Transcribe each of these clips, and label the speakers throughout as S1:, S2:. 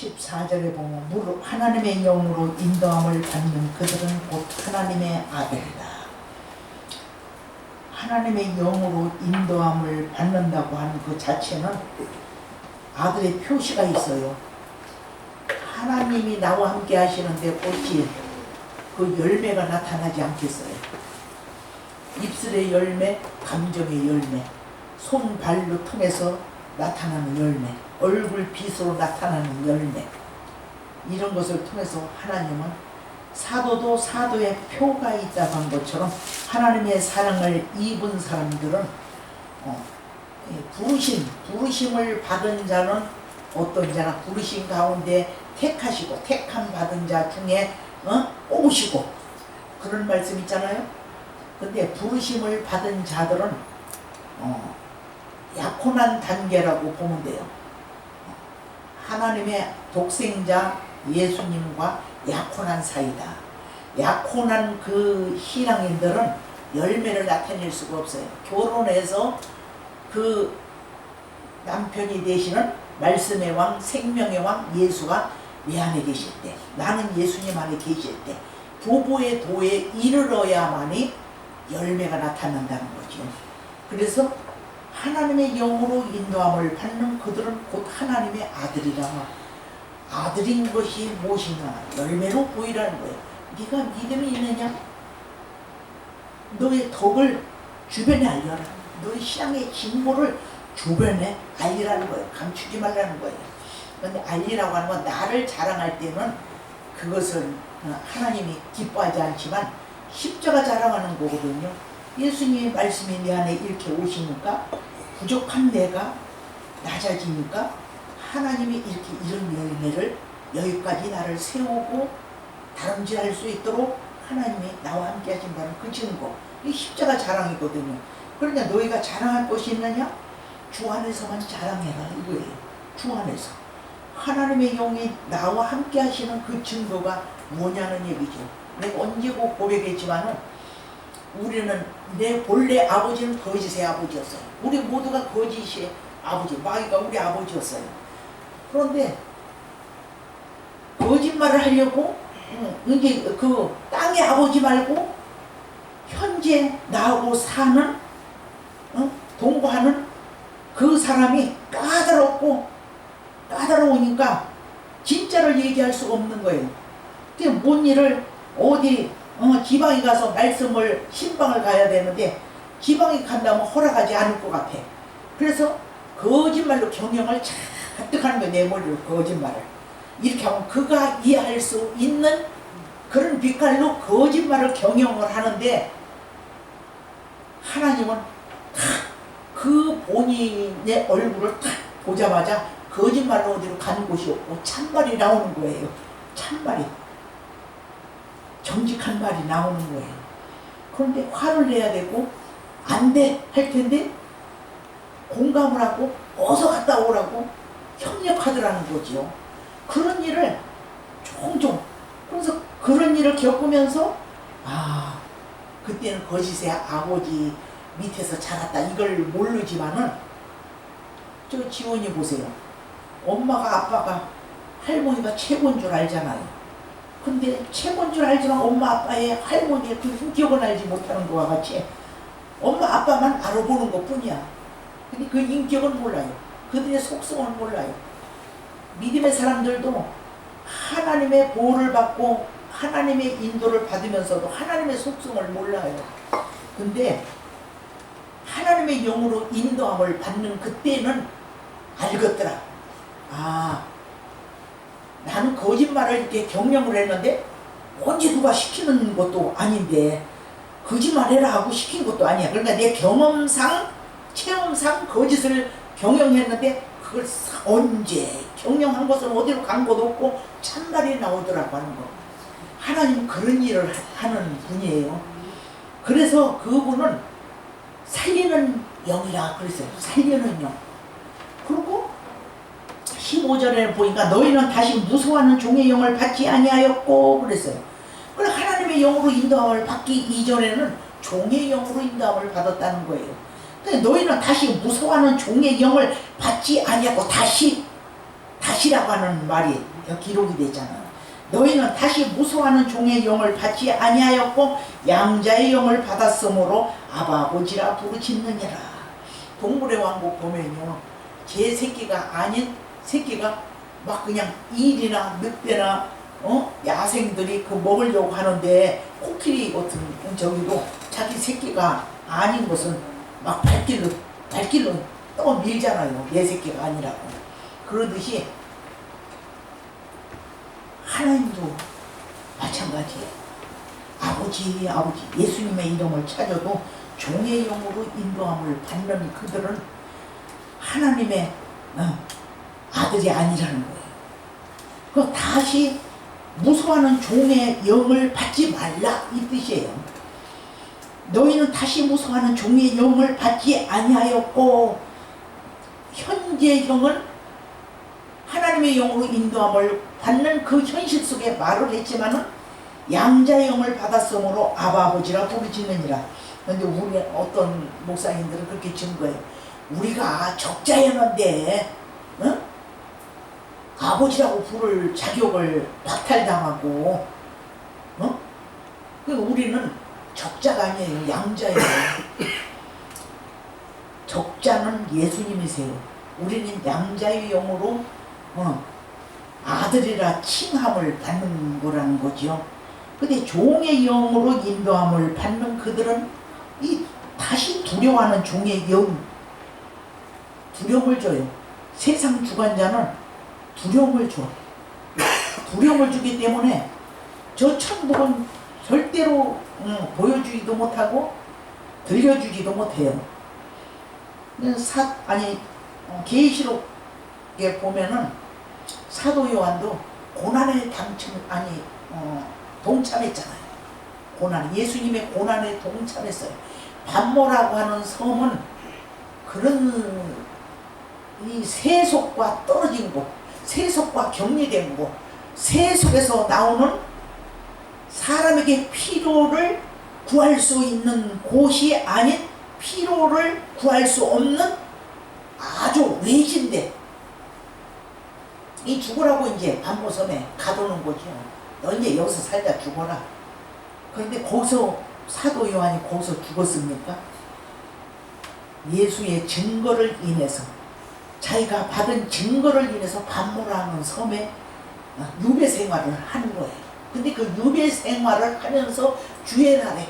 S1: 14절에 보면 하나님의 영으로 인도함을 받는 그들은 곧 하나님의 아들이다. 하나님의 영으로 인도함을 받는다고 하는 그 자체는 아들의 표시가 있어요. 하나님이 나와 함께 하시는데 어찌 그 열매가 나타나지 않겠어요? 입술의 열매, 감정의 열매, 손, 발로 통해서 나타나는 열매, 얼굴 빛으로 나타나는 열매, 이런 것을 통해서 하나님은 사도도 사도의 표가 있다고 한 것처럼 하나님의 사랑을 입은 사람들은 부르심을 받은 자는 어떤 자나 부르심 가운데 택하시고 택함 받은 자 중에 뽑으시고 그런 말씀 있잖아요. 근데 부르심을 받은 자들은 약혼한 단계라고 보면 돼요. 하나님의 독생자 예수님과 약혼한 사이다. 약혼한 그 신앙인들은 열매를 나타낼 수가 없어요. 결혼해서 그 남편이 되시는 말씀의 왕, 생명의 왕 예수가 내 안에 계실 때, 나는 예수님 안에 계실 때 부부의 도에 이르러야만이 열매가 나타난다는 거죠. 그래서 하나님의 영으로 인도함을 받는 그들은 곧 하나님의 아들이라. 아들인 것이 무엇이냐? 열매로 보이라는 거예요. 네가 믿음이 있느냐? 너의 덕을 주변에 알려라. 너의 신앙의 진보를 주변에 알리라는 거예요. 감추지 말라는 거예요. 그런데 알리라고 하는 건 나를 자랑할 때는 그것은 하나님이 기뻐하지 않지만 십자가 자랑하는 거거든요. 예수님의 말씀이 내 안에 이렇게 오시니까 부족한 내가 낮아지니까 하나님이 이렇게 이런 열매를 여기까지 나를 세우고 다름질할 수 있도록 하나님이 나와 함께 하신다는 그 증거, 이 십자가 자랑이거든요. 그러냐 너희가 자랑할 것이 있느냐? 주 안에서만 자랑해라 이거예요. 주 안에서 하나님의 영이 나와 함께 하시는 그 증거가 뭐냐는 얘기죠. 내가 언제고 고백했지만은 우리는 내 본래 아버지는 거짓의 아버지였어요. 우리 모두가 거짓의 아버지, 마귀가 우리 아버지였어요. 그런데 거짓말을 하려고 이제 그 땅의 아버지 말고 현재 나하고 사는 동거하는 그 사람이 까다로우니까 진짜를 얘기할 수가 없는 거예요. 뭔 일을 어디 지방에 가서 말씀을 신방을 가야 되는데 지방에 간다면 허락하지 않을 것 같아. 그래서 거짓말로 경영을 잔뜩 하는 거예요. 내 머리로 거짓말을 이렇게 하면 그가 이해할 수 있는 그런 빛깔로 거짓말을 경영을 하는데 하나님은 탁 그 본인의 얼굴을 탁 보자마자 거짓말로 어디로 가는 곳이 없고 참말이 나오는 거예요. 참말이 정직한 말이 나오는 거예요. 그런데 화를 내야 되고 안 돼 할 텐데 공감을 하고 어서 갔다 오라고 협력하더라는 거죠. 그런 일을 종종, 그래서 그런 일을 겪으면서 그때는 거짓의 아버지 밑에서 자랐다 이걸 모르지만은 저 지원이 보세요. 엄마가 아빠가 할머니가 최고인 줄 알잖아요. 근데 최고인 줄 알지만 엄마 아빠의 할머니의 그 인격을 알지 못하는 것과 같이 엄마 아빠만 알아보는 것 뿐이야. 근데 그 인격은 몰라요. 그들의 속성을 몰라요. 믿음의 사람들도 하나님의 보호를 받고 하나님의 인도를 받으면서도 하나님의 속성을 몰라요. 근데 하나님의 영으로 인도함을 받는 그때는 알겠더라. 나는 거짓말을 이렇게 경영을 했는데 언제 누가 시키는 것도 아닌데 거짓말해라 하고 시킨 것도 아니야. 그러니까 내 경험상 체험상 거짓을 경영했는데 그걸 언제 경영한 것은 어디로 간 것도 없고 참말이 나오더라고 하는 거. 하나님은 그런 일을 하는 분이에요. 그래서 그분은 살리는 영이라 그랬어요. 살리는 영. 그리고 15절에 보니까 너희는 다시 무서워하는 종의 영을 받지 아니하였고 그랬어요. 그래 하나님의 영으로 인도함을 받기 이전에는 종의 영으로 인도함을 받았다는 거예요. 근데 너희는 다시 무서워하는 종의 영을 받지 아니하고 다시 다시라고 하는 말이 기록이 되잖아. 너희는 다시 무서워하는 종의 영을 받지 아니하였고 양자의 영을 받았으므로 아바 아버지라 부르짖느니라. 동물의 왕국 보면요, 제 새끼가 아닌 새끼가 막 그냥 일이나 늑대나 야생들이 그 먹으려고 하는데, 코끼리 같은 저기도 자기 새끼가 아닌 것은 막 발길로 떠밀잖아요. 내 새끼가 아니라고. 그러듯이 하나님도 마찬가지예요. 아버지 예수님의 이름을 찾아도 종의 영으로 인도함을 받는 그들은 하나님의 아들이 아니라는 거예요. 그 다시 무서워하는 종의 영을 받지 말라 이 뜻이에요. 너희는 다시 무서워하는 종의 영을 받지 아니하였고, 현재형은 하나님의 영으로 인도함을 받는 그 현실 속에 말을 했지만은 양자의 영을 받았으므로 아바 아버지라 부르짖느니라. 그런데 우리 어떤 목사님들은 그렇게 증거해요. 우리가 적자였는데 아버지라고 부를 자격을 박탈당하고, 그러니까 우리는 적자가 아니에요. 양자예요. 적자는 예수님이세요. 우리는 양자의 영으로 아들이라 칭함을 받는 거라는 거죠. 근데 종의 영으로 인도함을 받는 그들은 이 다시 두려워하는 종의 영, 두려움을 줘요. 세상 주관자는 두려움을 줘. 두려움을 주기 때문에 저 천국은 절대로 보여주지도 못하고 들려주지도 못해요. 계시록에 보면은 사도 요한도 고난에 동참했잖아요. 예수님의 고난에 동참했어요. 반모라고 하는 섬은 그런 이 세속과 떨어진 곳, 세속과 격리된 곳, 세속에서 나오는 사람에게 필요를 구할 수 있는 곳이 아닌 필요를 구할 수 없는 아주 외진데, 이 죽으라고 이제 반모섬에 가두는 거죠. 너 이제 여기서 살다 죽어라. 그런데 거기서 사도 요한이 거기서 죽었습니까? 예수의 증거를 인해서, 자기가 받은 증거를 인해서 반모라는 섬에 유배 생활을 하는 거예요. 근데 그 유배 생활을 하면서 주일날에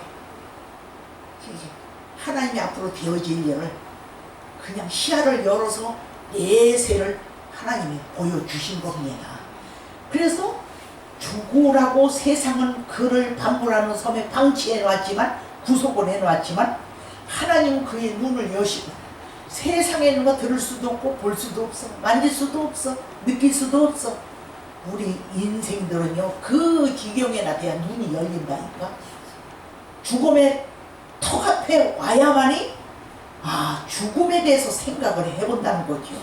S1: 하나님이 앞으로 되어질 일을 그냥 시야를 열어서 내세를 하나님이 보여주신 겁니다. 그래서 죽으라고 세상은 그를 반모라는 섬에 방치해 놨지만, 구속을 해 놨지만, 하나님은 그의 눈을 여시고 세상에 있는 거 들을 수도 없고 볼 수도 없어, 만질 수도 없어, 느낄 수도 없어. 우리 인생들은요 그 지경에나 대한 눈이 열린다니까. 죽음의 턱 앞에 와야만이 죽음에 대해서 생각을 해본다는 거죠.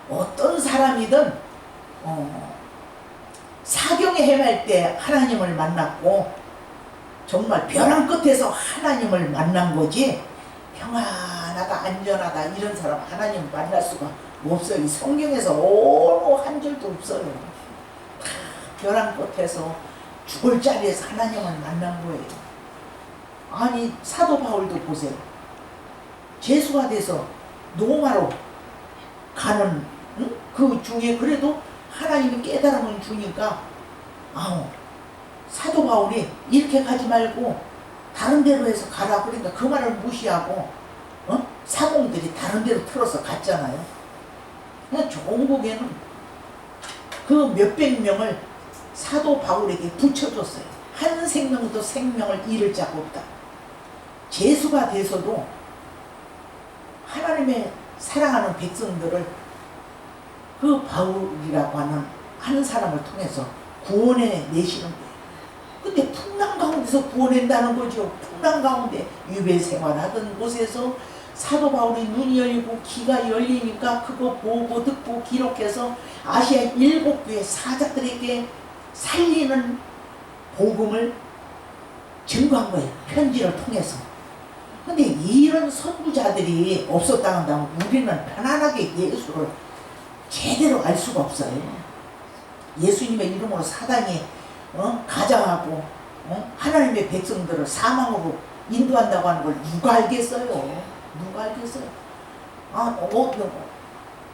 S1: 어떤 사람이든 사경에 헤맬 때 하나님을 만났고, 정말 벼랑 끝에서 하나님을 만난 거지, 평안하다 안전하다 이런 사람 하나님 만날 수가 없어요. 이 성경에서 어느 한 줄도 없어요. 다 벼랑 끝에서 죽을 자리에서 하나님을 만난 거예요. 아니 사도 바울도 보세요. 죄수가 돼서 로마로 가는 그 중에 그래도 하나님이 깨달음을 주니까 사도 바울이 이렇게 가지 말고 다른 데로 해서 가라 그러니까 그 말을 무시하고 사공들이 다른 데로 틀어서 갔잖아요. 그냥 종국에는 그 몇백 명을 사도 바울에게 붙여줬어요. 한 생명도 생명을 잃을 자가 없다. 죄수가 돼서도 하나님의 사랑하는 백성들을 그 바울이라고 하는 한 사람을 통해서 구원해 내시는 거예요. 근데 풍랑 가운데서 구원한다는 거죠. 풍랑 가운데 유배 생활하던 곳에서 사도 바울이 눈이 열리고 귀가 열리니까 그거 보고 듣고 기록해서 아시아 7교회 사자들에게 살리는 복음을 증거한 거예요. 편지를 통해서. 근데 이런 선구자들이 없었다 한다면 우리는 편안하게 예수를 제대로 알 수가 없어요. 예수님의 이름으로 사단이 가장하고 하나님의 백성들을 사망으로 인도한다고 하는 걸 누가 알겠어요? 누가 알겠어요?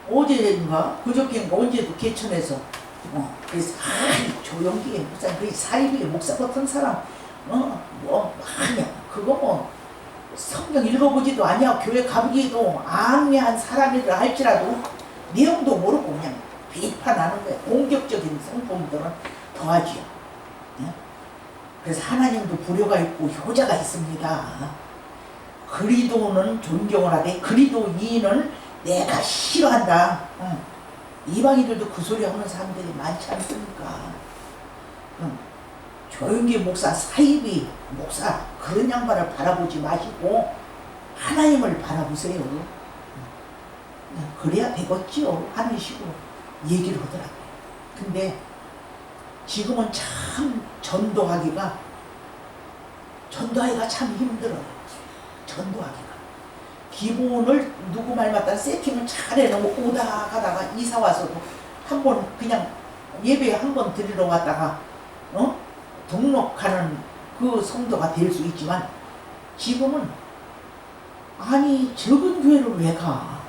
S1: 어제인가 그저께인가 언제도 개천에서 그래서 조용기 목사 그 사이비 목사 같은 사람 아니야 그거 뭐 성경 읽어보지도 아니야 교회 가보지도 아니한 사람이라 할지라도 내용도 모르고 그냥 비판하는 거예요. 공격적인 성품들은 더하지요. 그래서 하나님도 불효가 있고 효자가 있습니다. 그리도는 존경을 하되 그리도 이인은 내가 싫어한다. 이방인들도 그 소리 하는 사람들이 많지 않습니까? 조용기 목사, 사이비 목사 그런 양반을 바라보지 마시고 하나님을 바라보세요. 그래야 되겠지요 하는 식으로 얘기를 하더라고요. 근데 지금은 참 전도하기가 참 힘들어요. 전도하기가 기본을 누구 말 맞다 세팅을 잘 해놓고 오다 가다가 이사 와서도 한번 그냥 예배 한번 드리러 왔다가 등록하는 그 성도가 될 수 있지만 지금은 아니 적은 교회를 왜 가?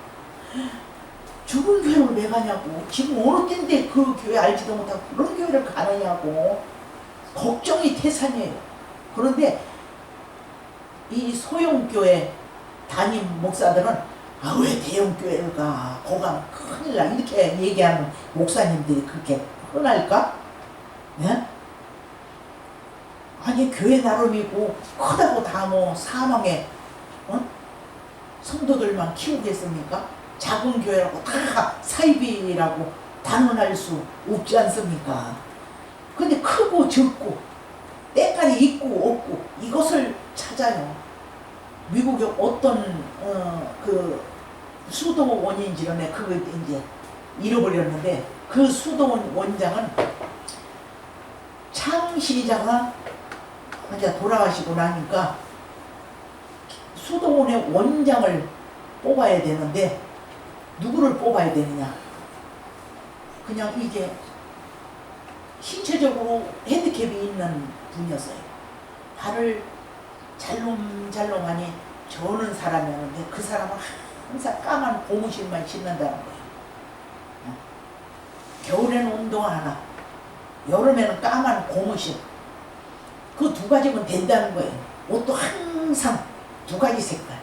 S1: 죽은 교회를 왜 가냐고. 지금 어느 때인데 그 교회 알지도 못하고 그런 교회를 가느냐고. 걱정이 태산이에요. 그런데 이 소형교회 담임 목사들은 왜 대형교회를 가? 거가 큰일 나. 이렇게 얘기하는 목사님들이 그렇게 흔할까? 네? 아니 교회 나름이고 크다고 다 뭐 사망에 성도들만 키우겠습니까? 작은 교회라고 다 사이비라고 단언할 수 없지 않습니까? 근데 크고 적고 때깔이 있고 없고 이것을 찾아요. 미국의 어떤 그 수도원인지는 그거 이제 잃어버렸는데 그 수도원 원장은 창시자가 이제 돌아가시고 나니까 수도원의 원장을 뽑아야 되는데 누구를 뽑아야 되느냐. 그냥 이게 신체적으로 핸디캡이 있는 분이었어요. 발을 잘롱잘롱하니 저는 사람이었는데 그 사람은 항상 까만 고무신만 신는다는 거예요. 겨울에는 운동화 하나, 여름에는 까만 고무신. 그 두 가지면 된다는 거예요. 옷도 항상 두 가지 색깔.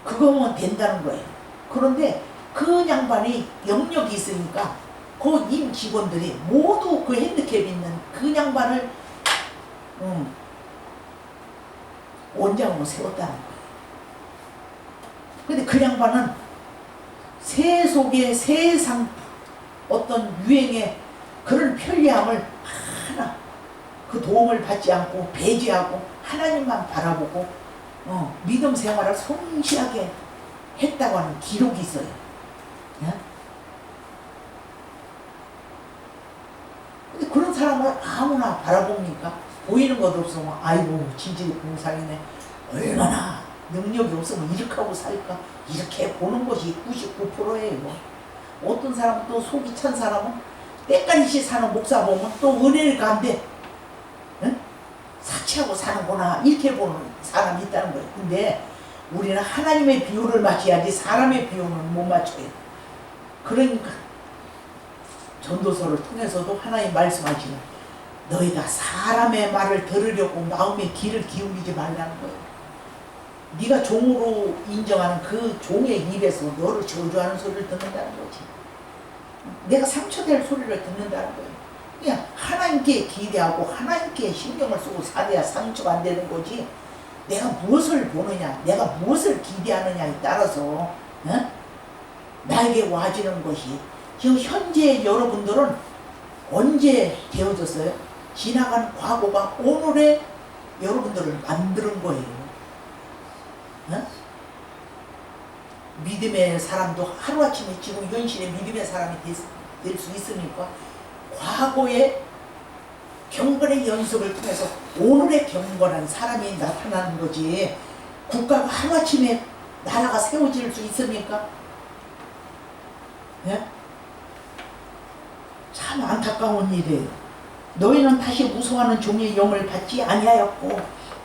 S1: 그거면 된다는 거예요. 그런데 그 양반이 영역이 있으니까 그 임 직원들이 모두 그 핸디캡 있는 그 양반을 원장으로 세웠다는 거예요. 근데 그 양반은 새 속에 세상 어떤 유행의 그런 편리함을 하나 그 도움을 받지 않고 배제하고 하나님만 바라보고 믿음 생활을 성실하게 했다고 하는 기록이 있어요. 예? 근데 그런 사람을 아무나 바라봅니까? 보이는 것 없으면 아이고 진실이 공상이네. 얼마나 능력이 없으면 이렇게 하고 살까? 이렇게 보는 것이 99%예요. 어떤 사람은 또 속이 찬 사람은 때까리시 사는 목사 보면 또 은혜를 간대. 응? 사치하고 사는구나 이렇게 보는 사람이 있다는 거예요. 근데 우리는 하나님의 비유를 맞춰야지 사람의 비유는 못 맞춰요. 그러니까 전도서를 통해서도 하나님 말씀하시는 너희가 사람의 말을 들으려고 마음의 귀를 기울이지 말라는 거예요. 네가 종으로 인정하는 그 종의 입에서 너를 저주하는 소리를 듣는다는 거지. 내가 상처될 소리를 듣는다는 거예요. 그냥 하나님께 기대하고 하나님께 신경을 쓰고 살아야 상처가 안 되는 거지. 내가 무엇을 보느냐, 내가 무엇을 기대하느냐에 따라서 나에게 와지는 것이 지금 현재 여러분들은 언제 되어졌어요? 지나간 과거가 오늘의 여러분들을 만드는 거예요. 믿음의 사람도 하루아침에 지금 현실의 믿음의 사람이 될 수 있으니까 과거의 경건의 연습을 통해서 오늘의 경건한 사람이 나타나는 거지. 국가가 하루아침에 나라가 세워질 수 있습니까? 예? 참 안타까운 일이에요. 너희는 다시 무서워하는 종의 영을 받지 아니하였고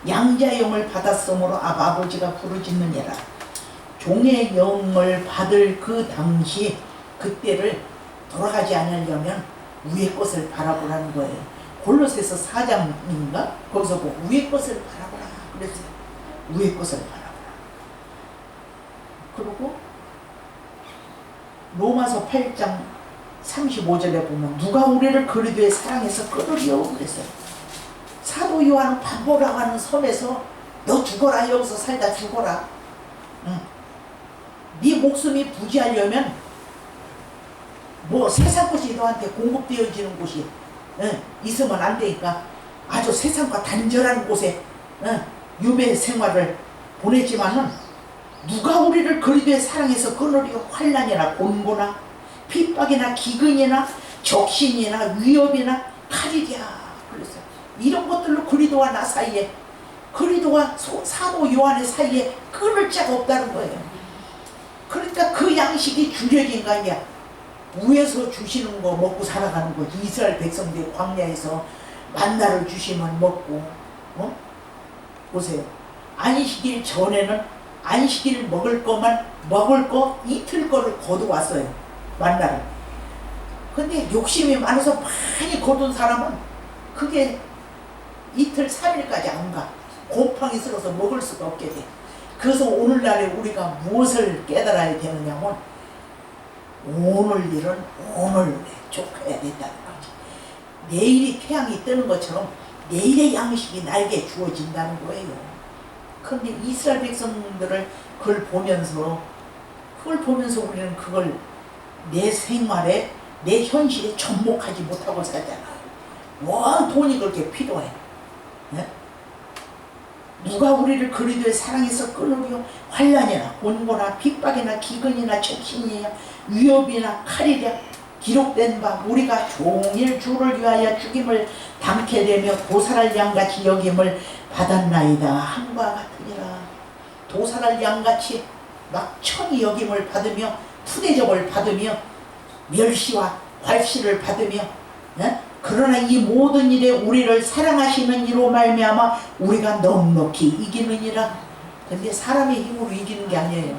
S1: 양자의 영을 받았으므로 아버지가 부르짖느니라. 종의 영을 받을 그 당시 그때를 돌아가지 않으려면 위의 것을 바라보라는 거예요. 골로새서 4장인가? 거기서 보고 위의 것을 바라보라 그랬어요. 위의 것을 바라보라. 그리고 로마서 8장 35절에 보면 누가 우리를 그리스도의 사랑에서 끊으리요 그랬어요. 사도 요한은 반보라고 하는 섬에서 너 죽어라, 여기서 살다 죽어라. 네 목숨이 부지하려면 뭐 세상 것이 너한테 공급되어지는 곳이 있으면 안 되니까 아주 세상과 단절한 곳에 유배 생활을 보내지만은 누가 우리를 그리스도의 사랑에서 끊으리요. 환난이나 곤고나 핍박이나 기근이나 적신이나 위협이나 칼이랴 그랬어요. 이런 것들로 그리스도와 나 사이에, 그리스도와 사도 요한의 사이에 끊을 자가 없다는 거예요. 그러니까 그 양식이 주려진 거 아니야. 위에서 주시는 거 먹고 살아가는 거지. 이스라엘 백성들이 광야에서 만나를 주시면 먹고, 보세요. 안식일 전에는 안식일 먹을 거 이틀 거를 거두왔어요. 만나를. 근데 욕심이 많아서 많이 거둔 사람은 그게 이틀 3일까지 안 가. 곰팡이 쓸어서 먹을 수가 없게 돼. 그래서 오늘날에 우리가 무엇을 깨달아야 되느냐면 오늘 일은 오늘 족해야 된다는 거지. 내일이 태양이 뜨는 것처럼 내일의 양식이 나에게 주어진다는 거예요. 그런데 이스라엘 백성들을 그걸 보면서 우리는 그걸 내 생활에, 내 현실에 접목하지 못하고 살잖아. 뭐 돈이 그렇게 필요해. 네? 누가 우리를 그리스도의 사랑에서 끊으려. 환난이나 곤고나 핍박이나 기근이나 적신이나 위협이나 칼이랴. 기록된 바 우리가 종일 주를 위하여 죽임을 당케 되며 도살할 양같이 여김을 받았나이다. 한과 같으니라. 도살할 양같이 막 천히 여김을 받으며 푸대접을 받으며 멸시와 괄시를 받으며, 그러나 이 모든 일에 우리를 사랑하시는 이로 말미암아 우리가 넉넉히 이기느니라. 근데 사람의 힘으로 이기는 게 아니에요.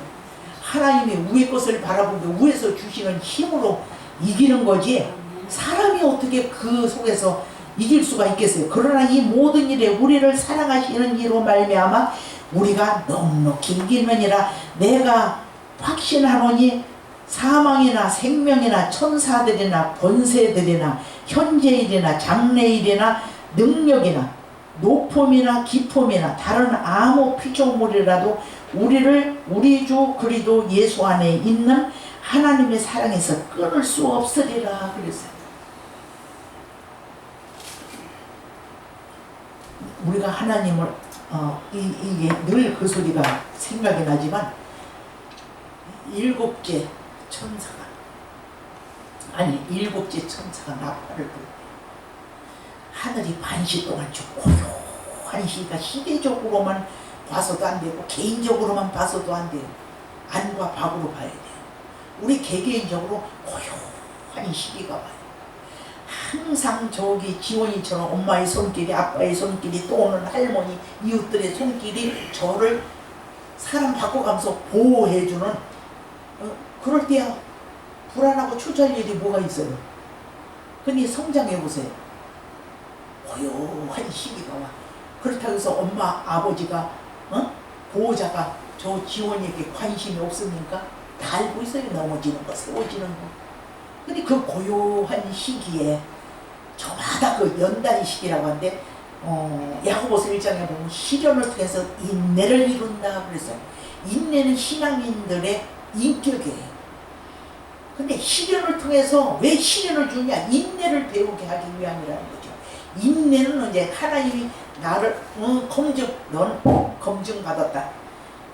S1: 하나님의 위의 것을 바라보고 위에서 주시는 힘으로 이기는 거지, 사람이 어떻게 그 속에서 이길 수가 있겠어요. 그러나 이 모든 일에 우리를 사랑하시는 이로 말미암아 우리가 넉넉히 이기느니라. 내가 확신하노니 사망이나 생명이나 천사들이나 권세들이나 현재일이나 장래일이나 능력이나 높음이나 깊음이나 다른 아무 피조물이라도 우리를 우리 주 그리스도 예수 안에 있는 하나님의 사랑에서 끊을 수 없으리라 그랬어요. 우리가 하나님을 이게 늘 그 소리가 생각이 나지만 일곱째 천사가 나팔을 불고 하늘이 반시 동안 쭉 고요한 시가 시대적으로만 봐서도 안 되고 개인적으로만 봐서도 안 돼요. 안과 밖으로 봐야 돼요. 우리 개개인적으로 고요한 시기가 와요. 항상 저기 지원이처럼 엄마의 손길이, 아빠의 손길이, 또 오는 할머니, 이웃들의 손길이 저를 사람 바꿔가면서 보호해주는, 그럴 때야 불안하고 초조할 일이 뭐가 있어요. 근데 성장해보세요. 고요한 시기가 와. 그렇다고 해서 엄마, 아버지가, 보호자가 저 지원에게 관심이 없습니까? 다 알고 있어요. 넘어지는 거, 세워지는 거. 근데 그 고요한 시기에 저마다 그 연단 시기라고 하는데, 야고보서 1장에 보면 시련을 통해서 인내를 이룬다 그랬어요. 인내는 신앙인들의 인격이에요. 근데 시련을 통해서 왜 시련을 주냐? 인내를 배우게 하기 위함이라는 거죠. 인내는 이제 하나님이 나를 넌 검증받았다.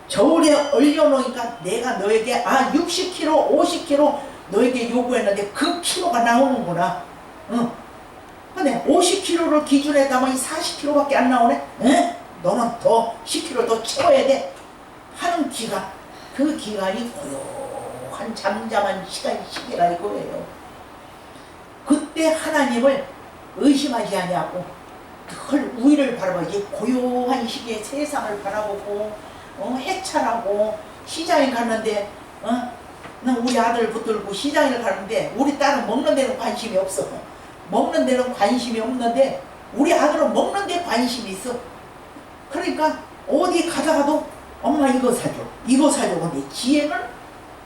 S1: 저울에 얼려놓으니까 내가 너에게 60kg, 50kg 너에게 요구했는데 그 키로가 나오는구나. 근데 50kg를 기준에 담아 40kg밖에 안 나오네? 너는 더 10kg 더 채워야 돼. 하는 기간, 그 기간이 고요한 잠잠한 시기라 이거예요. 그때 하나님을 의심하지 아니하고 늘 우위를 바라봐. 이 고요한 시기에 세상을 바라보고 해찰하고 시장에 갔는데 우리 아들 붙들고 시장에 가는데 우리 딸은 먹는 데는 관심이 없어. 먹는 데는 관심이 없는데 우리 아들은 먹는 데 관심이 있어. 그러니까 어디 가다가도 엄마 이거 사줘 이거 사줘. 근데 지혜는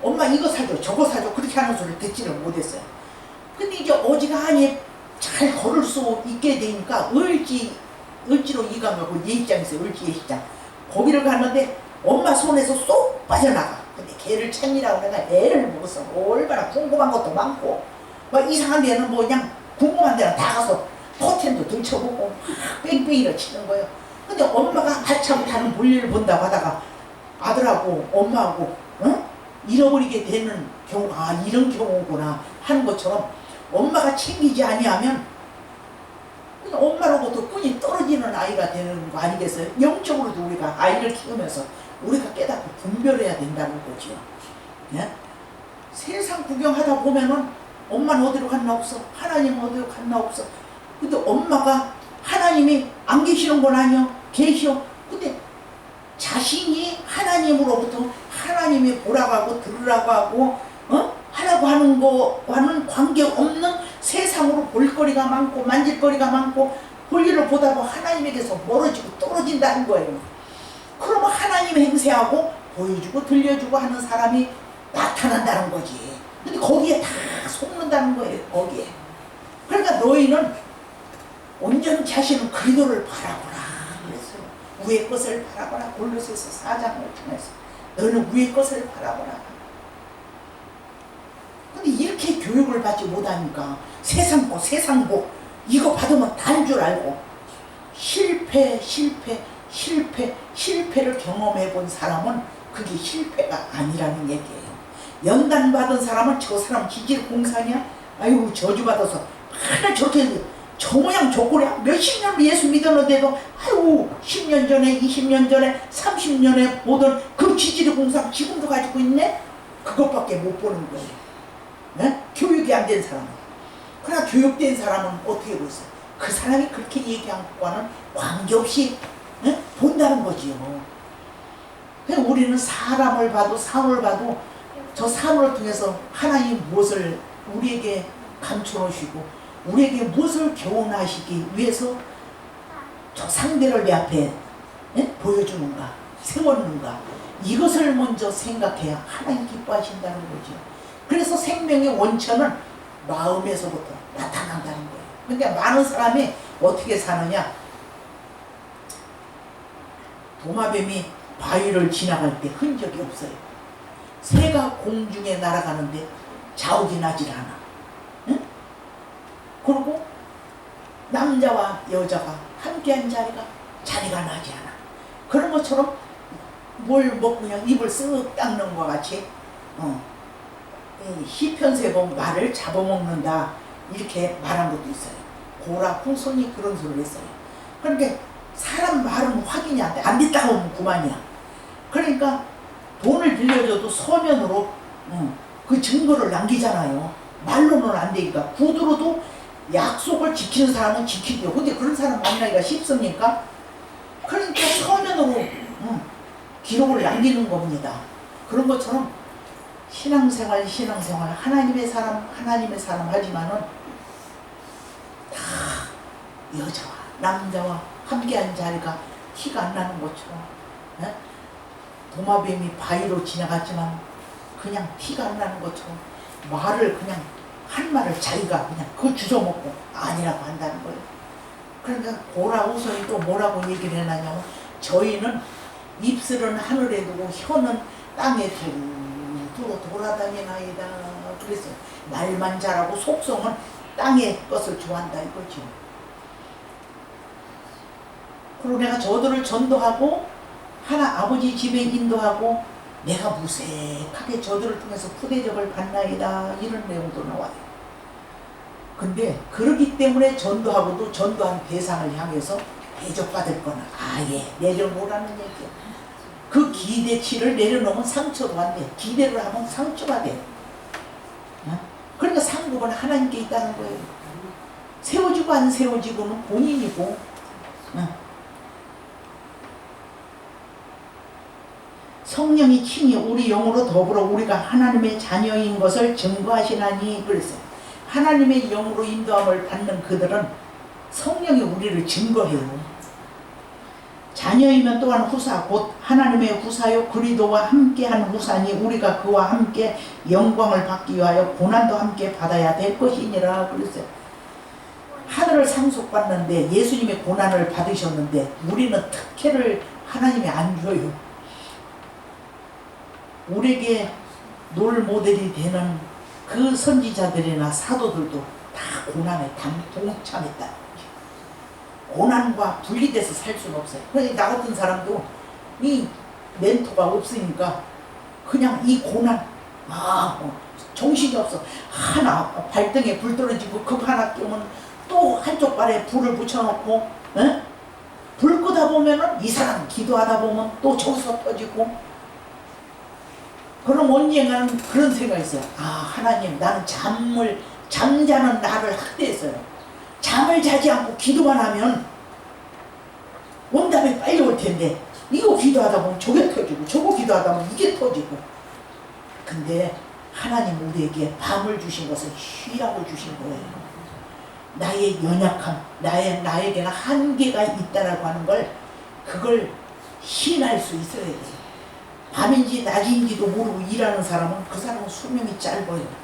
S1: 엄마 이거 사줘 저거 사줘 그렇게 하는 소리를 듣지를 못했어요. 근데 이제 어지간히 잘 걸을 수 있게 되니까 을지로 이강하고 예식장 있어요. 을지 예식장 거기를 갔는데 엄마 손에서 쏙 빠져나가. 근데 걔를 찾느라고 내가 애를 먹었어. 얼마나 궁금한 것도 많고 막 이상한 데는 뭐 그냥 궁금한 데는 다 가서 포텐도 등쳐보고 뺑뺑이를 치는 거예요. 근데 엄마가 한참 다른 볼일을 본다고 하다가 아들하고 엄마하고 잃어버리게 되는 경우가 이런 경우구나 하는 것처럼 엄마가 챙기지 아니하면 그냥 엄마로부터 끈이 떨어지는 아이가 되는 거 아니겠어요? 영적으로도 우리가 아이를 키우면서 우리가 깨닫고 분별해야 된다는 거죠. 예? 세상 구경하다 보면은 엄마는 어디로 갔나 없어. 하나님은 어디로 갔나 없어. 근데 엄마가 하나님이 안 계시는 건 아니요. 계셔. 근데 자신이 하나님으로부터 하나님이 보라고 하고 들으라고 하고 하라고 하는 거와는 관계없는 세상으로 볼거리가 많고 만질거리가 많고 볼일을 보다 보면 하나님에게서 멀어지고 떨어진다는 거예요. 그러면 하나님 행세하고 보여주고 들려주고 하는 사람이 나타난다는 거지. 근데 거기에 다 속는다는 거예요. 거기에. 그러니까 너희는 온전히 자신은 그리도를 바라보라 그랬어요. 위의 것을 바라보라. 골로새서 4장을 통해서 너는 위의 것을 바라보라. 근데 이렇게 교육을 받지 못하니까 세상복 이거 받으면 다인 줄 알고 실패를 경험해 본 사람은 그게 실패가 아니라는 얘기예요. 연단 받은 사람은 저 사람 기질 공산이야? 아이고 저주받아서 하나 저렇게 저 모양 저 꼴이야. 몇십 년 예수 믿었는데도 아이고 10년 전에 20년 전에 30년에 보던 그 기질의 공상 지금도 가지고 있네? 그것밖에 못 보는 거예요. 네? 교육이 안 된 사람은. 그러나 교육된 사람은 어떻게 보겠어요? 그 사람이 그렇게 얘기한 것과는 관계없이 본다는 거지요. 그냥 우리는 사람을 봐도 사물을 봐도 저 사물을 통해서 하나님 무엇을 우리에게 감춰놓으시고 우리에게 무엇을 교훈하시기 위해서 저 상대를 내 앞에 보여주는가 세웠는가 이것을 먼저 생각해야 하나님 기뻐하신다는 거죠. 그래서 생명의 원천은 마음에서부터 나타난다는 거예요. 그러니까 많은 사람이 어떻게 사느냐, 도마뱀이 바위를 지나갈 때 흔적이 없어요. 새가 공중에 날아가는데 자욱이 나질 않아. 응? 그리고 남자와 여자가 함께한 자리가 나지 않아. 그런 것처럼 뭘 먹고 그냥 입을 쓱 닦는 것과 같이 시편서에 보면 말을 잡아먹는다 이렇게 말한 것도 있어요. 고라 홍손이 그런 소리를 했어요. 그러니까 사람 말은 확인이 안 돼. 안 됐다고 하면 그만이야. 그러니까 돈을 빌려줘도 서면으로 그 증거를 남기잖아요. 말로는 안 되니까. 구두로도 약속을 지키는 사람은 지키죠. 근데 그런 사람 만나기가 쉽습니까? 그러니까 서면으로 기록을 남기는 겁니다. 그런 것처럼 신앙생활 하나님의 사람 하지만은 다 여자와 남자와 함께한 자리가 티가 안 나는 것처럼 도마뱀이 바위로 지나갔지만 그냥 티가 안 나는 것처럼 말을 그냥 한 말을 자기가 그냥 그 주워먹고 아니라고 한다는 거예요. 그러니까 고라 우선이 또 뭐라고 얘기를 해놨냐면 저희는 입술은 하늘에 두고 혀는 땅에 두고 돌아다니나이다 그랬어요. 말만 잘하고 속성은 땅의 것을 좋아한다 이거죠. 그리고 내가 저들을 전도하고 하나 아버지 집에 인도하고 내가 무색하게 저들을 통해서 푸대접을 받나이다 이런 내용도 나와요. 근데 그러기 때문에 전도하고도 전도한 대상을 향해서 대접받을 거나 아예 내려놓으라는 얘기야. 그 기대치를 내려놓으면 상처도 안 돼. 기대를 하면 상처가 돼. 그러니까 상급은 하나님께 있다는 거예요. 세워지고 안 세워지고는 본인이고. 성령이 친히 우리 영으로 더불어 우리가 하나님의 자녀인 것을 증거하시나니 그랬어요. 하나님의 영으로 인도함을 받는 그들은 성령이 우리를 증거해요. 자녀이면 또한 후사 곧 하나님의 후사요 그리스도와 함께한 후사니 우리가 그와 함께 영광을 받기 위하여 고난도 함께 받아야 될 것이니라 그랬어요. 하늘을 상속받는데 예수님의 고난을 받으셨는데 우리는 특혜를 하나님이 안 줘요. 우리에게 롤 모델이 되는 그 선지자들이나 사도들도 다 고난에 동참했다. 고난과 분리돼서 살 수는 없어요. 그러니까 나 같은 사람도 이 멘토가 없으니까 그냥 이 고난, 정신이 없어. 하나 발등에 불 떨어지고 그거 하나 끼우면 또 한쪽 발에 불을 붙여놓고, 불 끄다 보면은 이 사람 기도하다 보면 또 저기서 터지고. 그럼 언젠가는 그런 생각이 있어요. 하나님, 나는 잠자는 나를 학대했어요. 잠을 자지 않고 기도만 하면 응답이 빨리 올 텐데 이거 기도하다 보면 저게 터지고 저거 기도하다 보면 이게 터지고. 근데 하나님 우리에게 밤을 주신 것은 쉬라고 주신 거예요. 나의 연약함, 나에게는 한계가 있다라고 하는 걸 그걸 시인할 수 있어야 돼요. 밤인지 낮인지도 모르고 일하는 사람은 그 사람은 수명이 짧아요.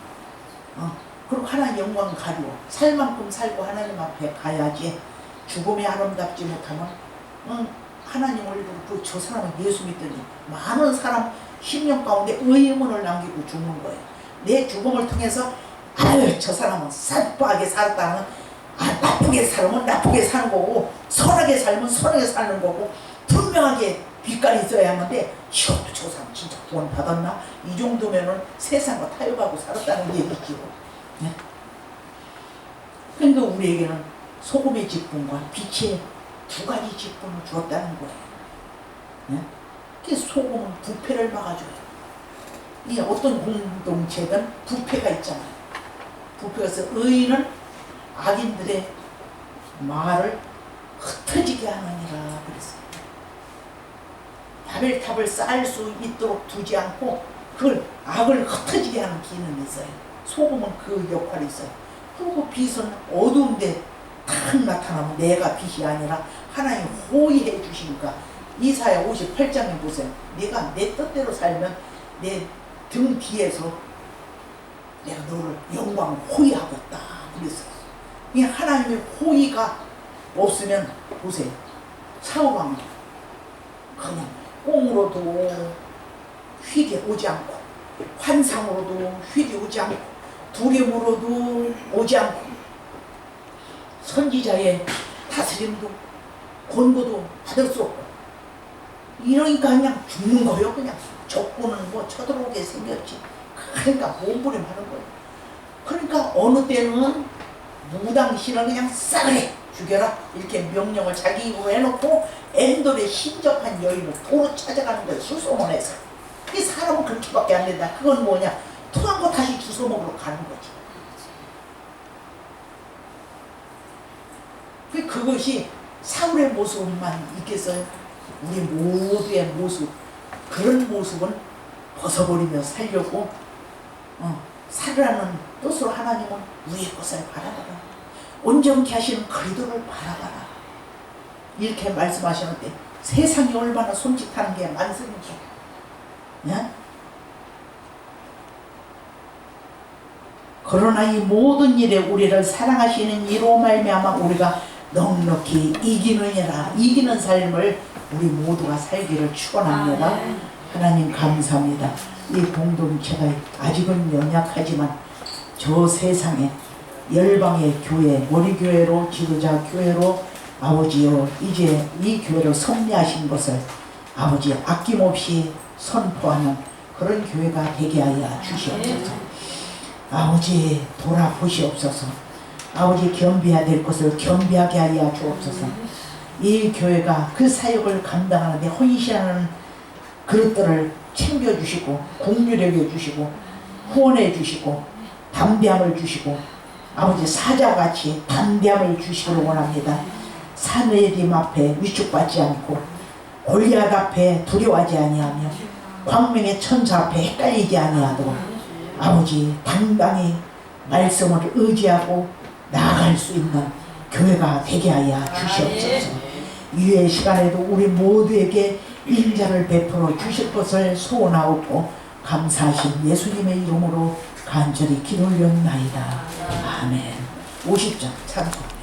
S1: 그리고 하나님 영광 가리워 살 만큼 살고 하나님 앞에 가야지. 죽음이 아름답지 못하면 하나님 얼굴 저 사람은 예수 믿더니 많은 사람 10년 가운데 의문을 남기고 죽는 거예요. 내 죽음을 통해서 저 사람은 살빠하게 살았다는 나쁘게 살면 나쁘게 사는 거고 선하게 살면 선하게 사는 거고 분명하게 빛깔이 있어야 하는데 이것도 저 사람 진짜 구원 받았나? 이 정도면은 세상과 타협하고 살았다는 얘기죠. 네? 그러니까 우리에게는 소금의 직분과 빛의 두 가지 직분을 주었다는 거예요. 네? 그래서 소금은 부패를 막아줘요. 이 어떤 공동체든 부패가 있잖아요. 부패에서 의인은 악인들의 말을 흩어지게 하느니라 그랬어요. 바벨탑을 쌓을 수 있도록 두지 않고 그걸 악을 흩어지게 하는 기능이 있어요. 소금은 그 역할이 있어요. 그리고 빛은 어두운데 탁 나타나면 내가 빛이 아니라 하나님 호의해 주시니까 이사야 58장에 보세요. 내가 내 뜻대로 살면 내 등 뒤에서 내가 너를 영광 호의하겠다 그랬어요. 이 하나님의 호의가 없으면 보세요. 사울왕은 그냥 꽁으로도 휘게 오지 않고 환상으로도 휘게 오지 않고 두려움으로도 오지 않고 선지자의 다스림도 권고도 받을 수 없고 이러니까 그냥 죽는 거예요. 그냥 적군은 뭐 쳐들어오게 생겼지. 그러니까 몸부림하는 거예요. 그러니까 어느 때는 무당신을 그냥 싸그리 죽여라 이렇게 명령을 자기 입으로 해놓고 엔돌에 신접한 여인을 도로 찾아가는 거예요. 수소문해서. 이 사람은 그렇게밖에 안 된다. 그건 뭐냐, 토한 거 다시 주워 먹으러 가는 거지. 그것이 사울의 모습만 있겠어요? 우리 모두의 모습, 그런 모습은 벗어버리며 살려고 살으라는 뜻으로 하나님은 우리의 것을 바라봐라. 온전케 하시는 그리스도를 바라봐라. 이렇게 말씀하시는데 세상이 얼마나 손짓하는 게 많습니까? 네? 그러나 이 모든 일에 우리를 사랑하시는 이로 말미암아 우리가 넉넉히 이기느니라. 이기는 삶을 우리 모두가 살기를 축원합니다. 하나님 감사합니다. 이 공동체가 아직은 연약하지만 저 세상에 열방의 교회, 머리교회로 지도자 교회로 아버지여 이제 이 교회를 섭리하신 것을 아버지 아낌없이 선포하는 그런 교회가 되게 하여 주시옵소서. 아버지 돌아보시옵소서. 아버지 겸비해야 될 것을 겸비하게 하여 주옵소서. 이 교회가 그 사역을 감당하는데 헌신하는 그릇들을 챙겨주시고 국률하게 해주시고 후원해 주시고 담대함을 주시고 아버지 사자같이 담대함을 주시기를 원합니다. 사내림 앞에 위축받지 않고 골리앗 앞에 두려워하지 아니하며 광명의 천사 앞에 헷갈리지 아니하도록 아버지 당당히 말씀을 의지하고 나아갈 수 있는 교회가 되게 하여 주시옵소서. 이후의 시간에도 우리 모두에게 인자를 베풀어 주실 것을 소원하옵고 감사하신 예수님의 이름으로 간절히 기도 올렸나이다. 아멘. 50장 참조.